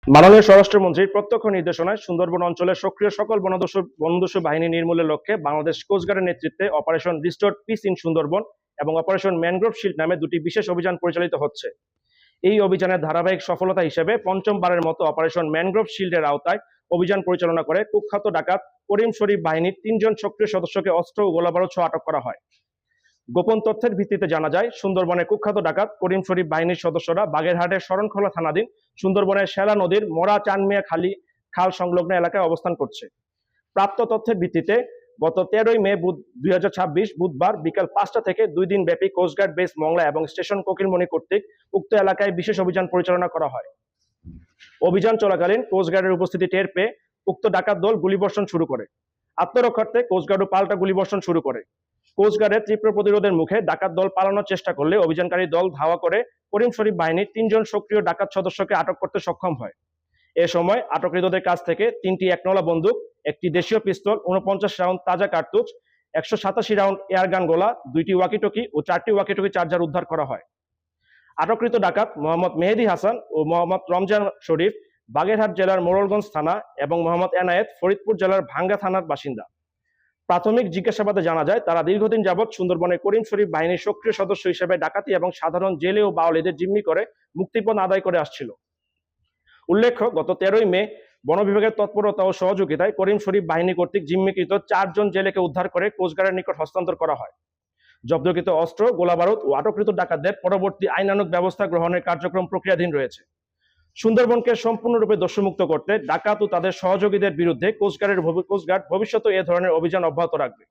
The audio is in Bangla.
মাননীয় স্বরাষ্ট্রমন্ত্রীর প্রত্যক্ষ নির্দেশনায় সুন্দরবন অঞ্চলের সক্রিয় সকল বনদস্যু বাহিনী নির্মূলের লক্ষ্যে বাংলাদেশ কোস্টগার্ডের নেতৃত্বে operation restore piece in Sundarban এবং অপারেশন ম্যানগ্রোভ শিল্ড নামে দুটি বিশেষ অভিযান পরিচালিত হচ্ছে। এই অভিযানের ধারাবাহিক সফলতা হিসেবে পঞ্চমবারের মতো অপারেশন ম্যানগ্রোভ শিল্ডের আওতায় অভিযান পরিচালনা করে কুখ্যাত ডাকাত করিম শরীফ বাহিনীর 3 জন সক্রিয় সদস্যকে অস্ত্র ও গোলাবারুদ সহ আটক করা হয়। গোপন তথ্যের ভিত্তিতে জানা যায়, সুন্দরবনে কুখ্যাত ডাকাত করিম শরীফ বাহিনীর সদস্যরা বাগেরহাটের শরণখোলা থানাধীন সুন্দরবনের শ্যালা নদীর মোরা চানমিয়া খাল সংলগ্ন এলাকায় অবস্থান করছে। প্রাপ্ত তথ্যের ভিত্তিতে গত 13ই মে 2026 বুধবার বিকাল 5টা থেকে 2 দিন ব্যাপী কোস্টগার্ড বেস মংলা এবং স্টেশন কোকিলমণি কর্তৃক উক্ত এলাকায় বিশেষ অভিযান পরিচালনা করা হয়। অভিযান চলাকালীন কোস্টগার্ডের উপস্থিতি টের পেয়ে উক্ত ডাকাত দল গুলিবর্ষণ শুরু করে। আত্মরক্ষার্থে কোস্টগার্ডও পাল্টা গুলিবর্ষণ শুরু করে। কোস্টগার্ডের তীব্র প্রতিরোধের মুখে ডাকাত দল পালানোর চেষ্টা করলে অভিযানকারী দল ধাওয়া করে করিম শরীফ বাহিনীর 3 জন সক্রিয় ডাকাত সদস্যকে আটক করতে সক্ষম হয়। এ সময় আটককৃতদের কাছ থেকে 3টি একনলা বন্দুক, একটি দেশীয় পিস্তল, 49 রাউন্ড তাজা কার্তুজ, 187 রাউন্ড এয়ারগান গোলা, 2টি ওয়াকিটকি ও 4টি ওয়াকিটকি চার্জার উদ্ধার করা হয়। আটককৃত ডাকাত মোহাম্মদ মেহেদী হাসান ও মোহাম্মদ রমজান শরীফ বাগেরহাট জেলার মোড়লগঞ্জ থানা এবং মোহাম্মদ এনায়েত ফরিদপুর জেলার ভাঙ্গা থানার বাসিন্দা। প্রাথমিক জিজ্ঞাসাবাদে জানা যায়, তারা দীর্ঘদিন যাবৎ সুন্দরবনে করিম শরীফ বাহিনীর সক্রিয় সদস্য হিসেবে ডাকাতি এবং সাধারণ জেলে ও বাওয়ালীদের জিম্মি করে মুক্তিপণ আদায় করে আসছিল। উল্লেখ্য, গত 13ই মে বন বিভাগের তৎপরতা ও সহযোগিতায় করিম শরীফ বাহিনী কর্তৃক জিম্মিকৃত 4 জন জেলেকে উদ্ধার করে কোস্টগার্ডের নিকট হস্তান্তর করা হয়। জব্দকৃত অস্ত্র, গোলাবারুদ ও আটককৃত ডাকাতদের পরবর্তী আইনানুগ ব্যবস্থা গ্রহণের কার্যক্রম প্রক্রিয়াধীন রয়েছে। সুন্দরবনকে সম্পূর্ণরূপে দস্যুমুক্ত করতে ডাকাত ও তাদের সহযোগীদের বিরুদ্ধে কোস্টগার্ড ভবিষ্যতে এ ধরনের অভিযান অব্যাহত রাখবে।